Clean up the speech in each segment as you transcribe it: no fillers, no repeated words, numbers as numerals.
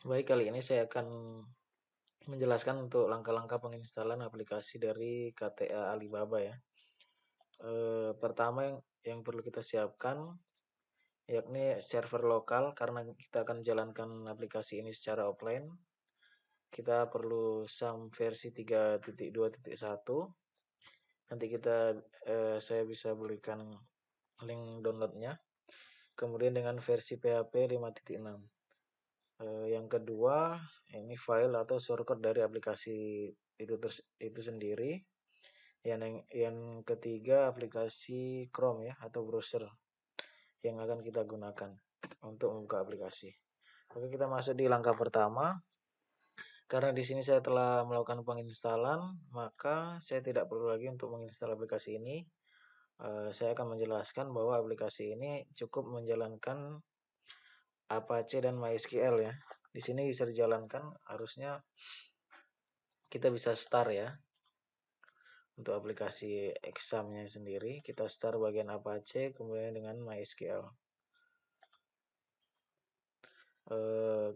Baik, kali ini saya akan menjelaskan untuk langkah-langkah penginstalan aplikasi dari KTA Alibaba ya. Pertama yang perlu kita siapkan yakni server lokal karena kita akan jalankan aplikasi ini secara offline. Kita perlu SAM versi 3.2.1. Nanti saya bisa berikan link downloadnya. Kemudian dengan versi PHP 5.6. Yang kedua, ini file atau shortcut dari aplikasi itu sendiri. Yang ketiga, aplikasi Chrome ya atau browser yang akan kita gunakan untuk membuka aplikasi. Oke, kita masuk di langkah pertama. Karena di sini saya telah melakukan penginstalan, maka saya tidak perlu lagi untuk menginstal aplikasi ini. Saya akan menjelaskan bahwa aplikasi ini cukup menjalankan Apache dan MySQL ya. Di sini bisa dijalankan, harusnya kita bisa start ya. Untuk aplikasi examnya sendiri, kita start bagian Apache, kemudian dengan MySQL.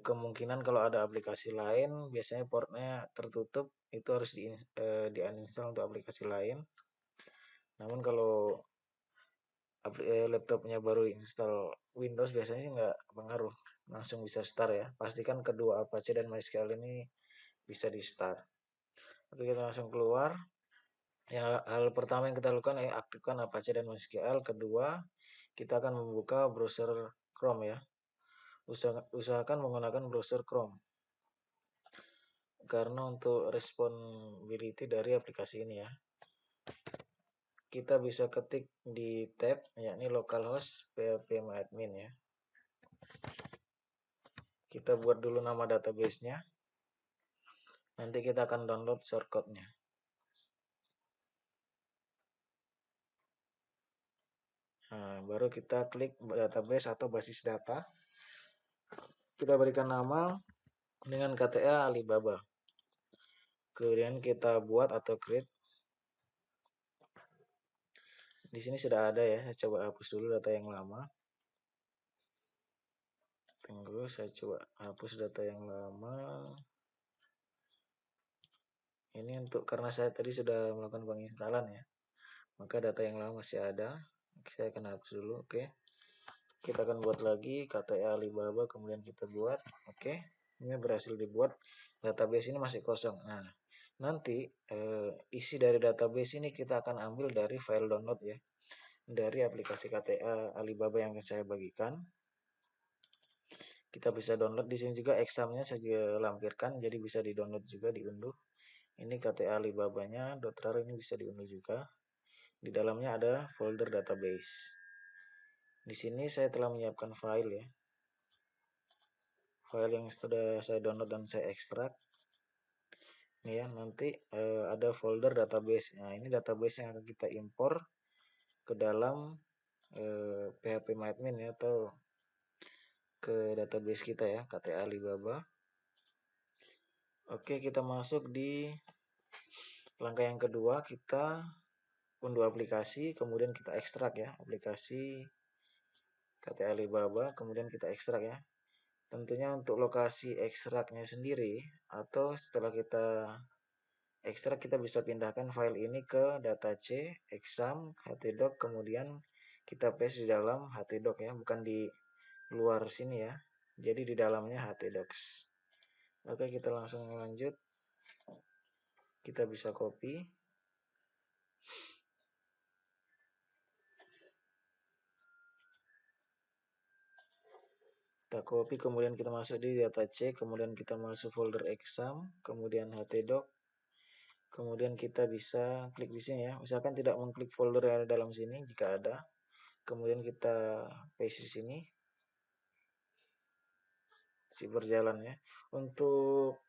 Kemungkinan kalau ada aplikasi lain, biasanya portnya tertutup, itu harus di uninstall untuk aplikasi lain. Namun kalau laptopnya baru install Windows, biasanya nggak pengaruh, langsung bisa start ya. Pastikan kedua Apache dan MySQL ini bisa di start. Oke, kita langsung keluar. Ya, hal pertama yang kita lakukan aktifkan Apache dan MySQL. Kedua, kita akan membuka browser Chrome ya. Usahakan menggunakan browser Chrome. Karena untuk responsibility dari aplikasi ini ya. Kita bisa ketik di tab yakni localhost phpMyAdmin ya. Kita buat dulu nama database-nya. Nanti kita akan download shortcut-nya. Nah, baru kita klik database atau basis data. Kita berikan nama dengan KTA Alibaba. Kemudian kita buat atau create. Di sini sudah ada ya. Saya coba hapus dulu data yang lama. Tunggu, saya coba hapus data yang lama. Ini untuk karena saya tadi sudah melakukan penginstalan ya. Maka data yang lama masih ada. Saya akan hapus dulu. Oke. Kita akan buat lagi KTA Alibaba, kemudian kita buat. Oke. Ini berhasil dibuat. Database ini masih kosong. Nah, nanti isi dari database ini kita akan ambil dari file download ya. Dari aplikasi KTA Alibaba yang saya bagikan. Kita bisa download di sini juga examnya saya juga lampirkan, jadi bisa di-download juga, diunduh. Ini KTA Alibaba-nya .rar ini bisa diunduh juga. Di dalamnya ada folder database. Di sini saya telah menyiapkan file ya. File yang sudah saya download dan saya ekstrak. Ini ya, nanti ada folder database. Nah, ini database yang akan kita impor ke dalam phpMyAdmin ya, atau ke database kita ya, KTA Alibaba. Oke, kita masuk di langkah yang kedua, kita unduh aplikasi, kemudian kita ekstrak ya, aplikasi KTA Alibaba, kemudian kita ekstrak ya. Tentunya untuk lokasi ekstraknya sendiri, atau setelah kita ekstrak, kita bisa pindahkan file ini ke data C, exam, htdoc, kemudian kita paste di dalam htdoc ya, bukan di luar sini ya. Jadi di dalamnya htdocs. Oke, kita langsung lanjut. Kita bisa copy. Kita copy, kemudian kita masuk di data C, kemudian kita masuk folder exam, kemudian htdoc. Kemudian kita bisa klik di sini ya. Usahakan tidak mengklik folder yang ada dalam sini jika ada. Kemudian kita paste di sini. Si berjalan ya. Untuk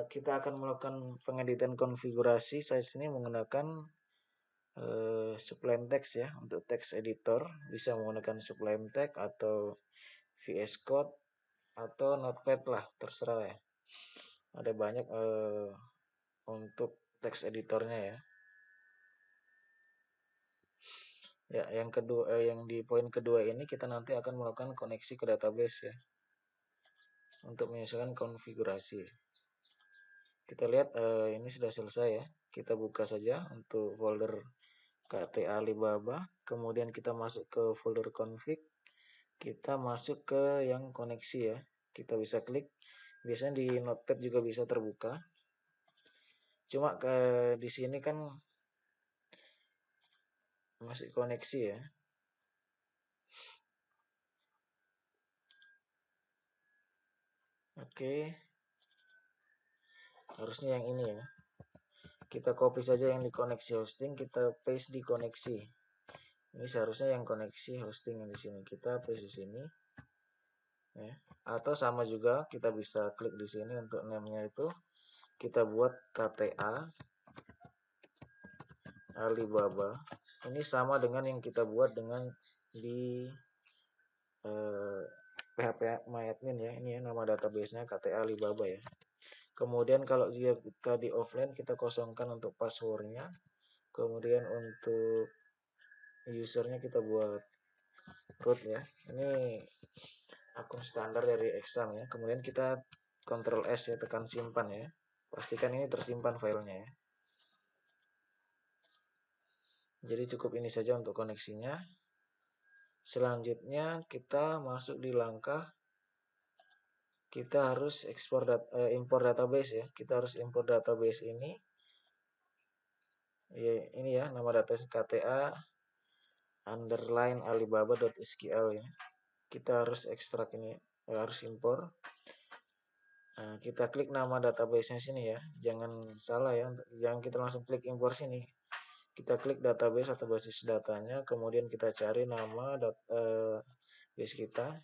kita akan melakukan pengeditan konfigurasi. Saya sini menggunakan Sublime Text ya. Untuk text editor bisa menggunakan Sublime Text atau VS Code atau Notepad lah, terserah ya. Ada banyak untuk text editornya ya. Ya, yang kedua, yang di poin kedua ini kita nanti akan melakukan koneksi ke database ya. untuk menyesuaikan konfigurasi. Kita lihat ini sudah selesai ya. Kita buka saja untuk folder KTA Alibaba, kemudian kita masuk ke folder config, kita masuk ke yang koneksi ya. Kita bisa klik, biasanya di notepad juga bisa terbuka. Cuma di sini kan masih koneksi ya. Oke, harusnya yang ini ya. Kita copy saja yang di koneksi hosting, kita paste di koneksi. Ini seharusnya yang koneksi hosting yang di sini. Kita paste di sini. Ya. Atau sama juga kita bisa klik di sini untuk name-nya itu kita buat KTA Alibaba. Ini sama dengan yang kita buat dengan di PHP MyAdmin ya. Ini ya nama database-nya KTA Alibaba ya. Kemudian kalau kita di offline kita kosongkan untuk passwordnya. Kemudian untuk usernya kita buat root ya. Ini akun standar dari exam ya. Kemudian kita Ctrl S ya, tekan simpan ya. Pastikan ini tersimpan filenya ya. Jadi cukup ini saja untuk koneksinya. Selanjutnya kita masuk di langkah kita harus impor database ya. Kita harus impor database ini. Ya, ini ya nama database KTA _alibaba.sql ya. Kita harus ekstrak ini, harus impor. Nah, kita klik nama database-nya sini ya. Jangan salah ya, jangan kita langsung klik impor sini. Kita klik database atau basis datanya, kemudian kita cari nama base kita,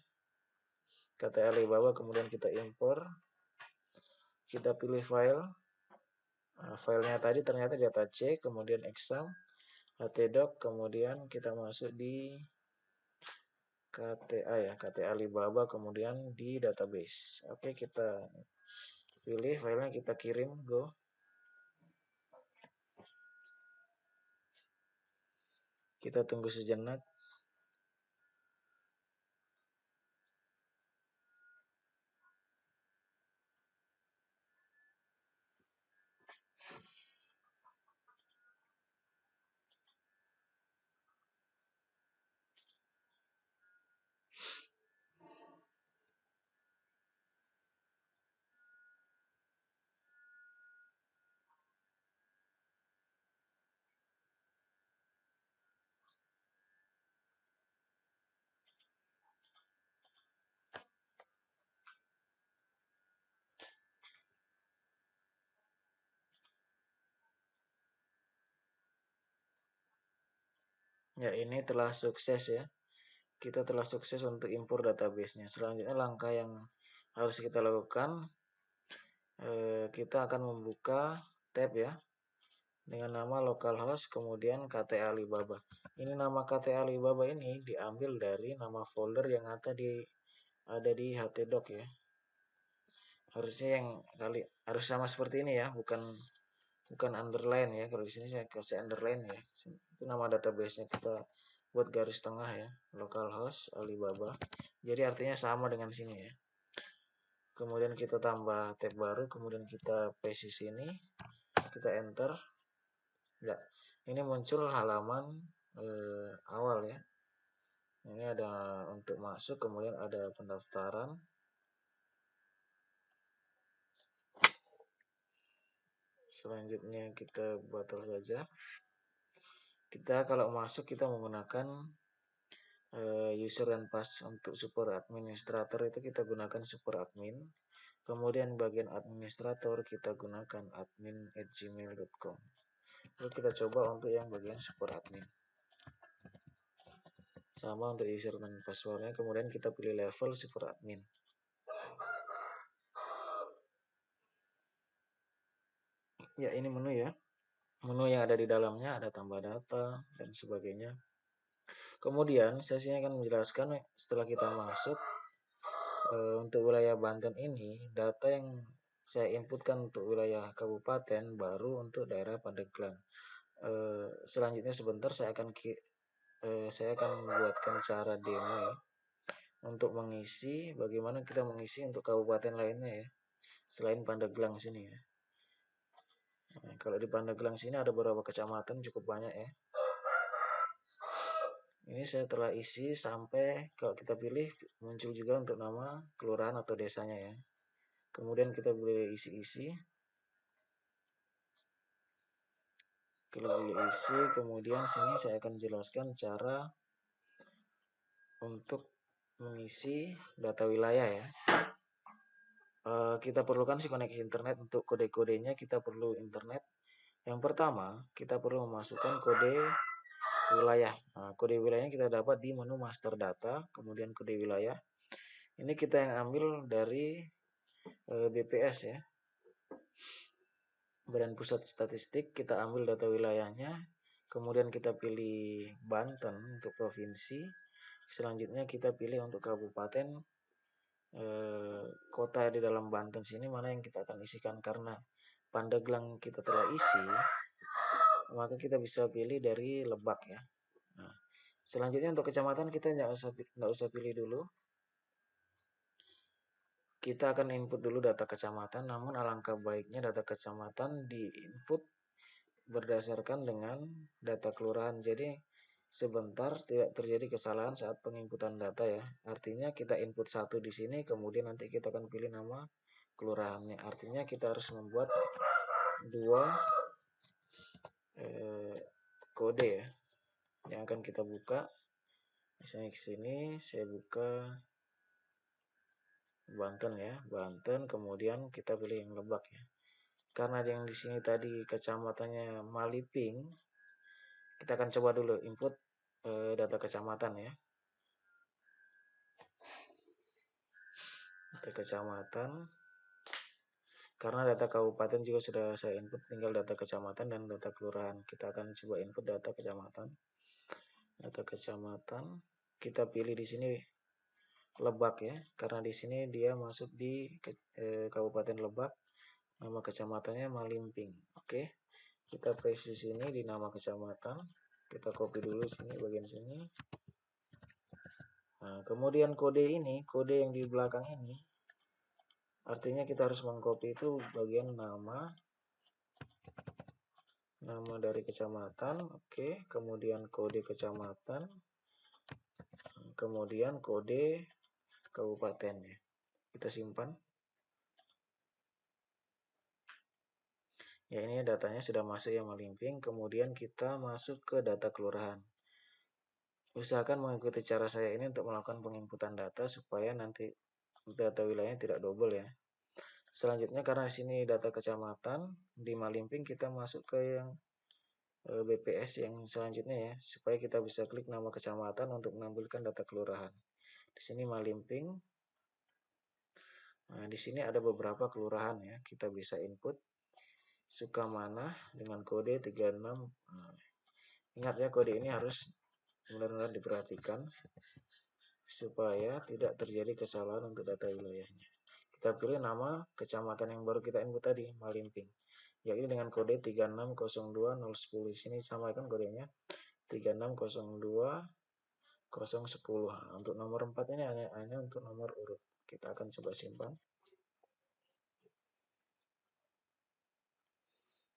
KTA Alibaba, kemudian kita impor. Kita pilih file. Nah, filenya tadi ternyata data C, kemudian exam, htdoc, kemudian kita masuk di KTA ya, KTA Alibaba, kemudian di database. Oke, kita pilih filenya, kita kirim, go. Kita tunggu sejenak. Ya, ini telah sukses ya. Kita telah sukses untuk impor database-nya. Selanjutnya langkah yang harus kita lakukan, kita akan membuka tab ya dengan nama localhost, kemudian KTA Alibaba. Ini nama KTA Alibaba ini diambil dari nama folder yang ada di htdoc ya. Harusnya yang harus sama seperti ini ya, bukan underline ya. Kalau di sini saya kasih underline ya. Itu nama database-nya, kita buat garis tengah ya, localhost Alibaba. Jadi artinya sama dengan sini ya. Kemudian kita tambah tab baru, kemudian kita paste di sini, kita enter. Ya, ini muncul halaman awal ya. Ini ada untuk masuk, kemudian ada pendaftaran. Selanjutnya kita batal saja. Kita kalau masuk kita menggunakan user dan pass untuk super administrator itu kita gunakan super admin. Kemudian bagian administrator kita gunakan admin@gmail.com. Lalu kita coba untuk yang bagian super admin. Sama untuk user dan passwordnya. Kemudian kita pilih level super admin. Ya, ini menu ya. Menu yang ada di dalamnya ada tambah data dan sebagainya. Kemudian sesinya akan menjelaskan setelah kita masuk untuk wilayah Banten ini, data yang saya inputkan untuk wilayah kabupaten baru untuk daerah Pandeglang. Selanjutnya sebentar saya akan membuatkan cara demo ya. untuk mengisi, bagaimana kita mengisi untuk kabupaten lainnya ya, selain Pandeglang sini ya. Nah, kalau di Pandeglang sini ada beberapa kecamatan cukup banyak ya. Ini saya telah isi sampai kalau kita pilih muncul juga untuk nama kelurahan atau desanya ya. Kemudian kita boleh isi-isi. Klik pilih isi, kemudian sini saya akan jelaskan cara untuk mengisi data wilayah ya. Kita perlukan si koneksi internet. Untuk kode-kodenya kita perlu internet. Yang pertama, kita perlu memasukkan kode wilayah. Nah, kode wilayahnya kita dapat di menu master data, kemudian kode wilayah. Ini kita yang ambil dari BPS ya. Badan Pusat Statistik, kita ambil data wilayahnya, kemudian kita pilih Banten untuk provinsi, selanjutnya kita pilih untuk kabupaten, kota di dalam Banten sini mana yang kita akan isikan. Karena Pandeglang kita telah isi, maka kita bisa pilih dari Lebak ya. Nah, selanjutnya untuk kecamatan kita nggak usah pilih dulu. Kita akan input dulu data kecamatan, namun alangkah baiknya data kecamatan diinput berdasarkan dengan data kelurahan. Jadi sebentar tidak terjadi kesalahan saat penginputan data ya. Artinya kita input satu di sini, kemudian nanti kita akan pilih nama kelurahannya. Artinya kita harus membuat dua kode ya yang akan kita buka. Misalnya ke sini saya buka Banten ya, Banten, kemudian kita pilih yang Lebak ya. Karena yang di sini tadi kecamatannya Maliping, kita akan coba dulu input data kecamatan ya. Data kecamatan. Karena data kabupaten juga sudah saya input, tinggal data kecamatan dan data kelurahan. Kita akan coba input data kecamatan. Data kecamatan, kita pilih di sini Lebak ya, karena di sini dia masuk di Kabupaten Lebak, nama kecamatannya Malimping. Oke, kita paste di sini di nama kecamatan, kita copy dulu sini bagian sini. Nah, kemudian kode ini, kode yang di belakang ini, artinya kita harus mengcopy itu bagian nama dari kecamatan. Oke, kemudian kode kecamatan, kemudian kode kabupaten ya. Kita simpan. Ya, ini datanya sudah masuk yang Malimping. Kemudian kita masuk ke data kelurahan. Usahakan mengikuti cara saya ini untuk melakukan penginputan data supaya nanti data wilayahnya tidak double ya. Selanjutnya karena di sini data kecamatan di Malimping, kita masuk ke yang BPS yang selanjutnya ya, supaya kita bisa klik nama kecamatan untuk menampilkan data kelurahan. Di sini Malimping. Nah, di sini ada beberapa kelurahan ya, kita bisa input. Sukamana dengan kode 36. Nah, ingat ya, kode ini harus benar-benar diperhatikan supaya tidak terjadi kesalahan untuk data wilayahnya. Kita pilih nama kecamatan yang baru kita input tadi, Malimping. Yaitu dengan kode 3602010. Di sini samakan kodenya 3602010. Nah, untuk nomor 4 ini hanya untuk nomor urut. Kita akan coba simpan.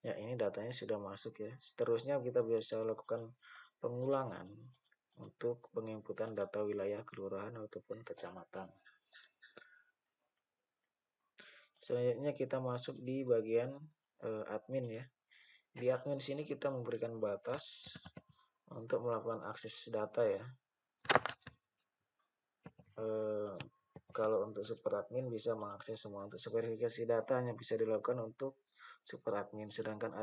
Ya, ini datanya sudah masuk ya. Seterusnya kita bisa lakukan pengulangan untuk penginputan data wilayah kelurahan ataupun kecamatan. Selanjutnya kita masuk di bagian admin ya. Di admin sini kita memberikan batas untuk melakukan akses data ya. Kalau untuk super admin bisa mengakses semua. Untuk verifikasi data hanya bisa dilakukan untuk super admin, sedangkan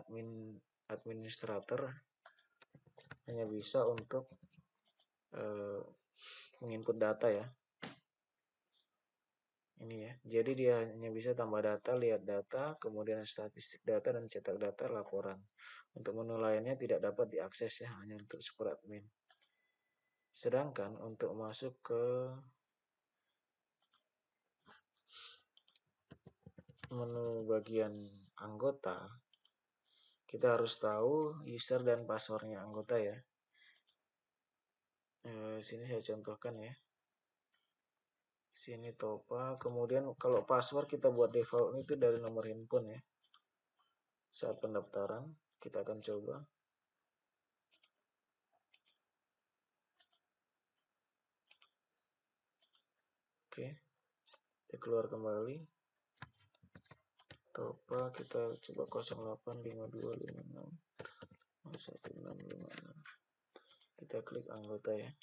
administrator hanya bisa untuk menginput data ya. Ini ya. Jadi dia hanya bisa tambah data, lihat data, kemudian statistik data dan cetak data laporan. Untuk menu lainnya tidak dapat diakses ya, hanya untuk super admin. Sedangkan untuk masuk ke menu bagian anggota, kita harus tahu user dan passwordnya anggota ya. Sini saya contohkan ya. Sini Topa. Kemudian kalau password kita buat default itu dari nomor handphone ya. Saat pendaftaran kita akan coba. Oke, kita keluar kembali. Topa kita coba 08525616. Kita klik anggota ya.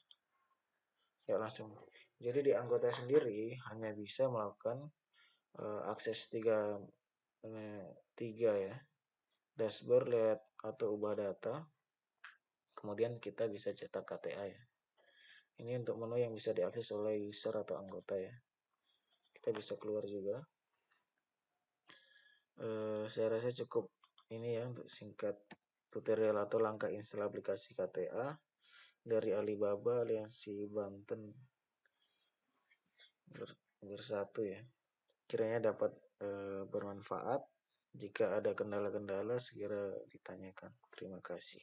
Ya langsung. Jadi di anggota sendiri hanya bisa melakukan akses tiga ya. Dashboard, lihat atau ubah data. Kemudian kita bisa cetak KTA ya. Ini untuk menu yang bisa diakses oleh user atau anggota ya. Kita bisa keluar juga. Saya rasa cukup ini ya untuk singkat tutorial atau langkah install aplikasi KTA dari Alibaba Aliansi Banten Bersatu ya. Kiranya dapat bermanfaat. Jika ada kendala-kendala segera ditanyakan. Terima kasih.